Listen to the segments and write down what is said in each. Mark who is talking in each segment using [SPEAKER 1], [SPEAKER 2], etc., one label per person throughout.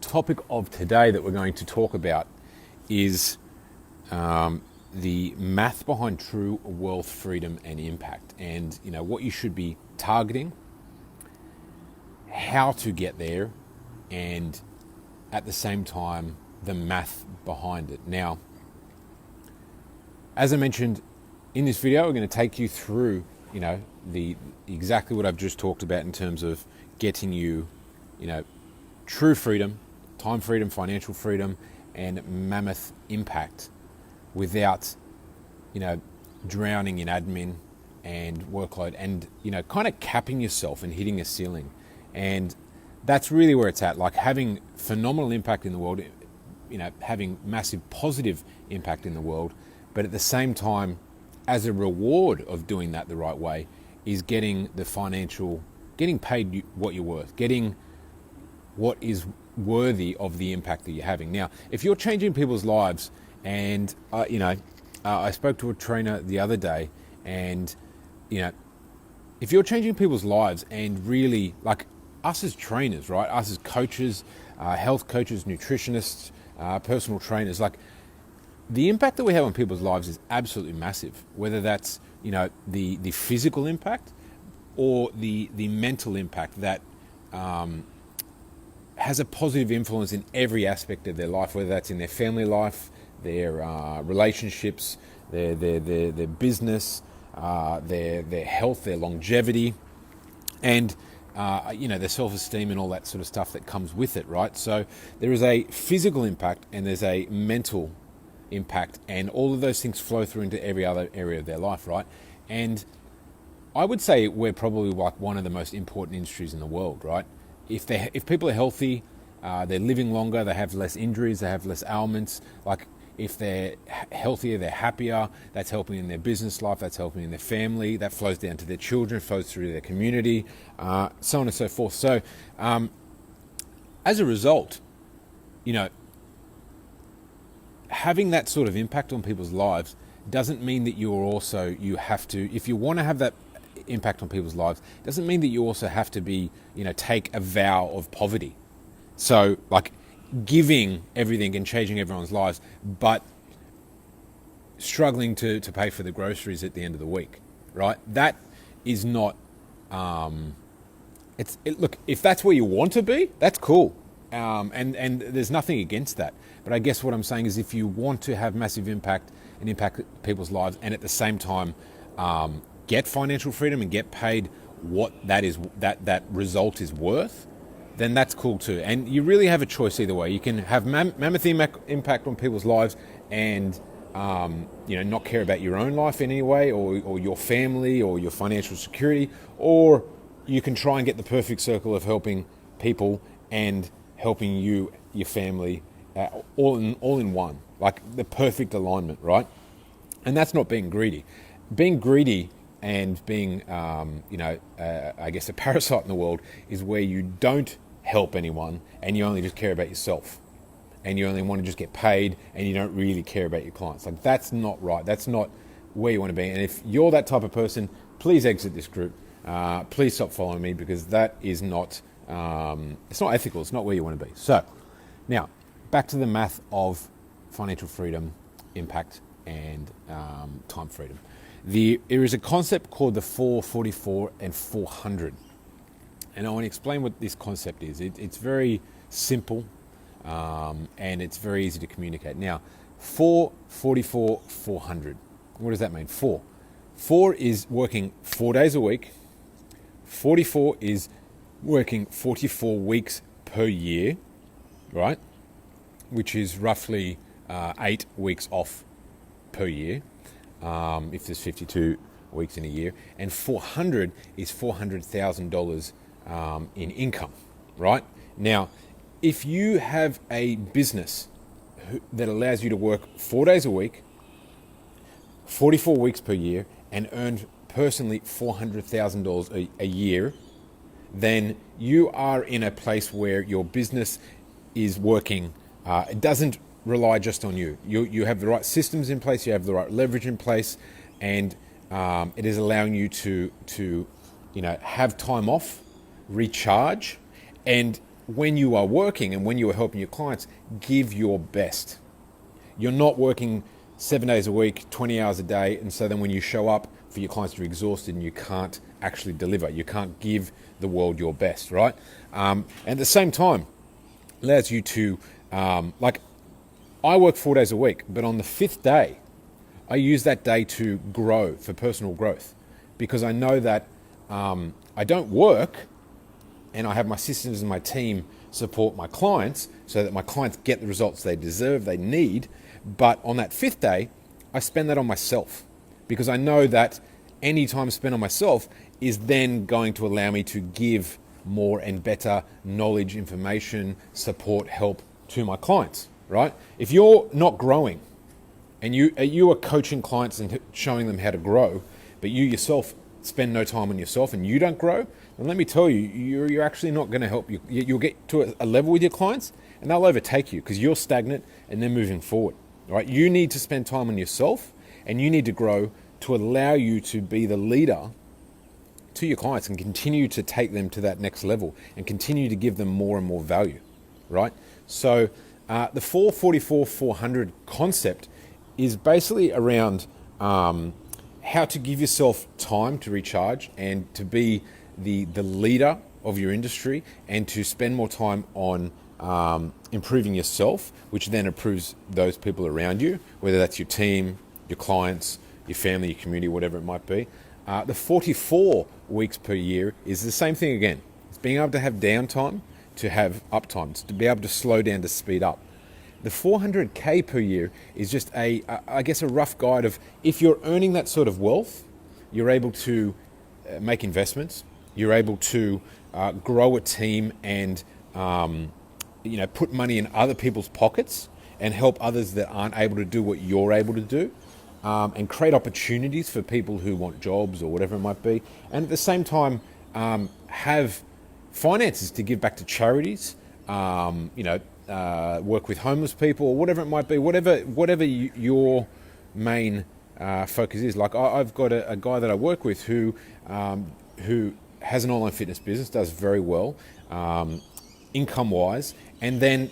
[SPEAKER 1] topic of today that we're going to talk about is the math behind true wealth, freedom, and impact, and what you should be targeting, how to get there, and at the same time the math behind it. Now, as I mentioned in this video, we're going to take you through the exactly what I've just talked about in terms of getting you true freedom, time freedom, financial freedom, and mammoth impact without drowning in admin and workload, and kind of capping yourself and hitting a ceiling. And that's really where it's at, like having phenomenal impact in the world, having massive positive impact in the world, but at the same time, as a reward of doing that the right way, is getting paid what you're worth, getting what is worthy of the impact that you're having. Now, if you're changing people's lives, and I spoke to a trainer the other day, and if you're changing people's lives, and really, like us as trainers, right? Us as coaches, health coaches, nutritionists, personal trainers, like the impact that we have on people's lives is absolutely massive. Whether that's the physical impact or the mental impact that has a positive influence in every aspect of their life, whether that's in their family life, their relationships, their business, their health, their longevity, and their self-esteem and all that sort of stuff that comes with it, right? So there is a physical impact and there's a mental impact, and all of those things flow through into every other area of their life, right? And I would say we're probably like one of the most important industries in the world, right? If people are healthy, they're living longer, they have less injuries, they have less ailments. Like if they're healthier, they're happier. That's helping in their business life, that's helping in their family, that flows down to their children, flows through their community, so on and so forth. So as a result, having that sort of impact on people's lives doesn't mean that you have to, if you want to have that impact on people's lives, doesn't mean that you also have to be, take a vow of poverty. So like giving everything and changing everyone's lives, but struggling to pay for the groceries at the end of the week, right? That is not, look, if that's where you want to be, that's cool. And there's nothing against that. But I guess what I'm saying is, if you want to have massive impact and impact people's lives, and at the same time get financial freedom and get paid what that result is worth, then that's cool too. And you really have a choice either way. You can have mammoth impact on people's lives and not care about your own life in any way, or your family or your financial security, or you can try and get the perfect circle of helping people and helping you, your family, all in one, like the perfect alignment, right? And that's not being greedy. Being greedy and being, I guess a parasite in the world is where you don't help anyone and you only just care about yourself, and you only want to just get paid and you don't really care about your clients. Like that's not right. That's not where you want to be. And if you're that type of person, please exit this group. Please stop following me, because that is not, it's not ethical. It's not where you want to be. So now back to the math of financial freedom, impact, and time freedom. There is a concept called the 4, 44, and 400. And I want to explain what this concept is. It's very simple, and it's very easy to communicate. Now, 4, 44, 400. What does that mean? 4 is working 4 days a week. 44 is working 44 weeks per year, right? Which is roughly 8 weeks off per year, if there's 52 weeks in a year. And 400 is $400,000 in income, right? Now, if you have a business that allows you to work 4 days a week, 44 weeks per year, and earn personally $400,000 a year, then you are in a place where your business is working. It doesn't rely just on you. You have the right systems in place, you have the right leverage in place, and it is allowing you to have time off, recharge, and when you are working and when you are helping your clients, give your best. You're not working 7 days a week, 20 hours a day, and so then when you show up for your clients, you're exhausted and you can't actually deliver. You can't give the world your best, right? And at the same time, allows you to, I work 4 days a week, but on the fifth day, I use that day to grow for personal growth, because I know that I don't work, and I have my systems and my team support my clients so that my clients get the results they deserve, they need. But on that fifth day, I spend that on myself, because I know that any time spent on myself is then going to allow me to give more and better knowledge, information, support, help to my clients, right? If you're not growing and you are coaching clients and showing them how to grow, but you yourself spend no time on yourself and you don't grow, then let me tell you, you're actually not going to help you. You'll get to a level with your clients and they'll overtake you because you're stagnant and they're moving forward, right? You need to spend time on yourself and you need to grow to allow you to be the leader to your clients and continue to take them to that next level and continue to give them more and more value, right? So the 444-400 concept is basically around how to give yourself time to recharge and to be the leader of your industry and to spend more time on improving yourself, which then improves those people around you, whether that's your team, your clients, your family, your community, whatever it might be. The 44 weeks per year is the same thing again. It's being able to have downtime to have uptime, to be able to slow down to speed up. The 400K per year is just a rough guide of if you're earning that sort of wealth, you're able to make investments, you're able to grow a team and put money in other people's pockets and help others that aren't able to do what you're able to do. And create opportunities for people who want jobs or whatever it might be. And at the same time, have finances to give back to charities, work with homeless people or whatever it might be, whatever your main focus is. Like I've got a guy that I work with who has an online fitness business, does very well, income-wise, and then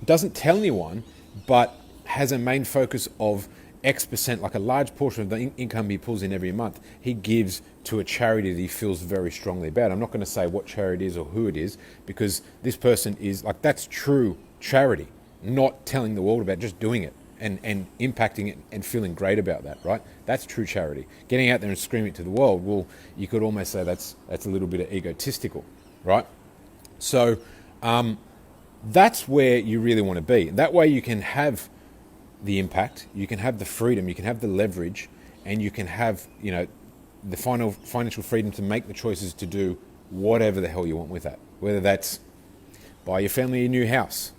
[SPEAKER 1] doesn't tell anyone, but has a main focus of X%, like a large portion of the income he pulls in every month, he gives to a charity that he feels very strongly about. I'm not going to say what charity it is or who it is, because this person is like, that's true charity, not telling the world about, just doing it and impacting it and feeling great about that, right? That's true charity. Getting out there and screaming it to the world, well, you could almost say that's a little bit of egotistical, right? So that's where you really want to be. That way you can have the impact, you can have the freedom, you can have the leverage, and you can have, the financial freedom to make the choices to do whatever the hell you want with that. Whether that's buy your family a new house,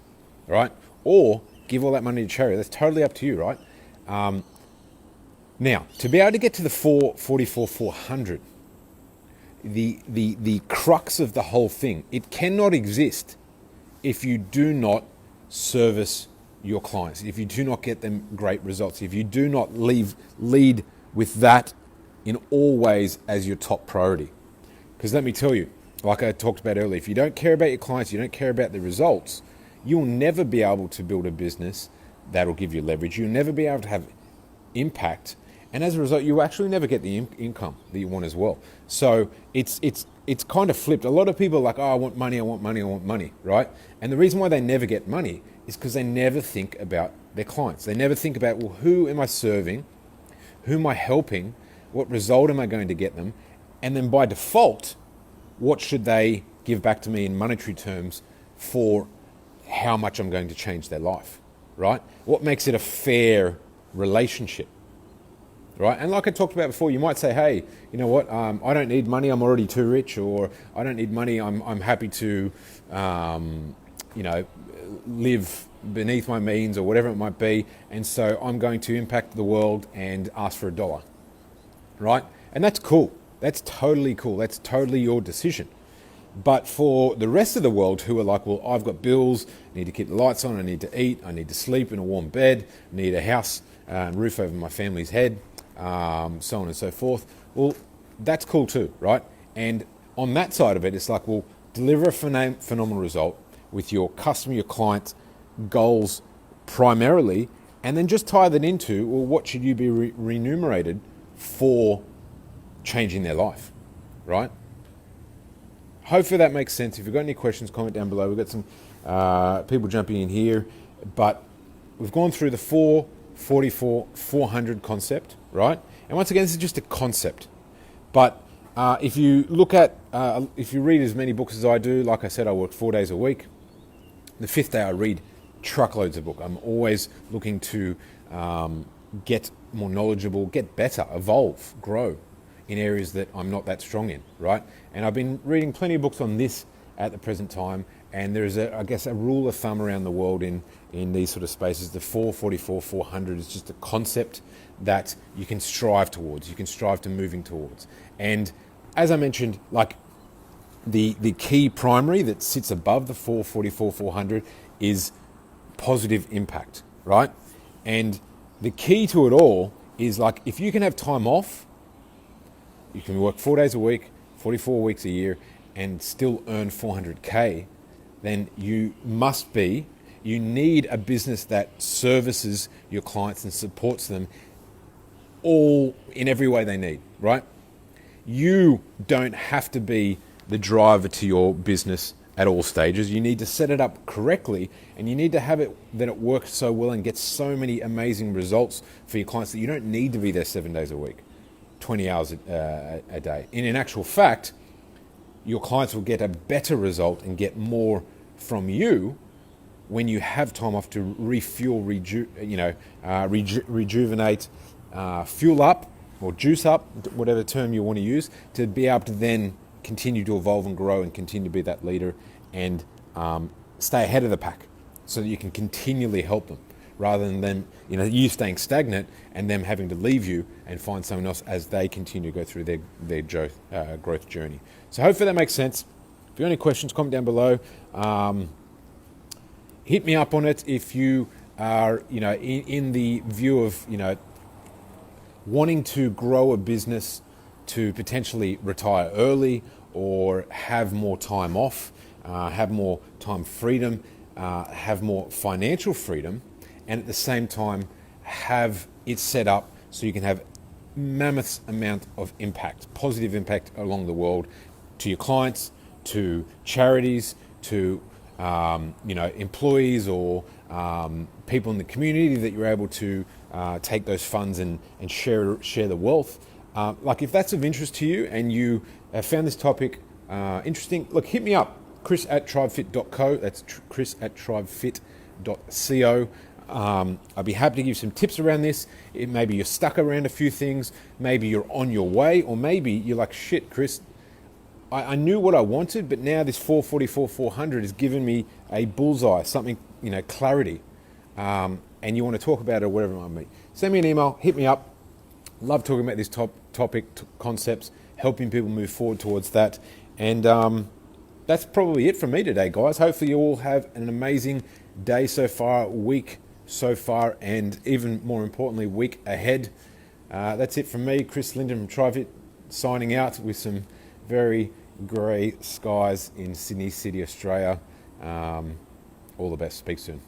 [SPEAKER 1] right? Or give all that money to charity. That's totally up to you, right? Now, to be able to get to the 444-400, the crux of the whole thing, it cannot exist if you do not service your clients, if you do not get them great results, if you do not lead with that in all ways as your top priority. Because let me tell you, like I talked about earlier, if you don't care about your clients, you don't care about the results, you'll never be able to build a business that'll give you leverage. You'll never be able to have impact. And as a result, you actually never get the income that you want as well. So it's kind of flipped. A lot of people are like, oh, I want money, right? And the reason why they never get money is because they never think about their clients. They never think about, well, who am I serving? Who am I helping? What result am I going to get them? And then by default, what should they give back to me in monetary terms for how much I'm going to change their life, right? What makes it a fair relationship, right? And like I talked about before, you might say, hey, you know what? I don't need money. I'm already too rich. Or I don't need money. I'm happy to, live beneath my means or whatever it might be. And so I'm going to impact the world and ask for $1, right? And that's cool. That's totally cool. That's totally your decision. But for the rest of the world who are like, well, I've got bills, I need to keep the lights on, I need to eat, I need to sleep in a warm bed, I need a house and roof over my family's head, so on and so forth. Well, that's cool too, right? And on that side of it, it's like, well, deliver a phenomenal result, with your customer, your client goals primarily, and then just tie that into, well, what should you be remunerated for changing their life, right? Hopefully that makes sense. If you've got any questions, comment down below. We've got some people jumping in here, but we've gone through the 444 400 concept, right? And once again, this is just a concept. But if you look at, if you read as many books as I do, like I said, I work 4 days a week. The fifth day I read truckloads of books. I'm always looking to get more knowledgeable, get better, evolve, grow in areas that I'm not that strong in, right? And I've been reading plenty of books on this at the present time, and there's I guess a rule of thumb around the world in these sort of spaces. The 444 400 is just a concept that you can strive towards, you can strive to moving towards. And as I mentioned, like the key primary that sits above the 444 400 is positive impact, right? And the key to it all is, like, if you can have time off, you can work 4 days a week, 44 weeks a year, and still earn 400K, then you need a business that services your clients and supports them all in every way they need, right? You don't have to be the driver to your business at all stages. You need to set it up correctly, and you need to have it that it works so well and gets so many amazing results for your clients that you don't need to be there 7 days a week, 20 hours a day. And in actual fact, your clients will get a better result and get more from you when you have time off to refuel, rejuvenate, fuel up or juice up, whatever term you want to use, to be able to then continue to evolve and grow and continue to be that leader and stay ahead of the pack so that you can continually help them, rather than them, you staying stagnant and them having to leave you and find someone else as they continue to go through their growth journey. So hopefully that makes sense. If you have any questions, comment down below. Hit me up on it if you are, in the view of, wanting to grow a business to potentially retire early or have more time off, have more time freedom, have more financial freedom, and at the same time have it set up so you can have mammoth amount of impact, positive impact along the world, to your clients, to charities, to employees or people in the community that you're able to take those funds and share the wealth. Like, if that's of interest to you and you have found this topic interesting, look, hit me up, chris@tribefit.co. That's chris@tribefit.co. I'd be happy to give you some tips around this. Maybe you're stuck around a few things. Maybe you're on your way, or maybe you're like, shit, Chris, I knew what I wanted, but now this 444 400 has given me a bullseye, something, clarity, and you want to talk about it or whatever it might be. Send me an email, hit me up. Love talking about this topic, concepts, helping people move forward towards that. And that's probably it from me today, guys. Hopefully you all have an amazing day so far, week so far, and even more importantly, week ahead. That's it from me, Chris Linden from Tribefit, signing out with some very grey skies in Sydney City, Australia. All the best. Speak soon.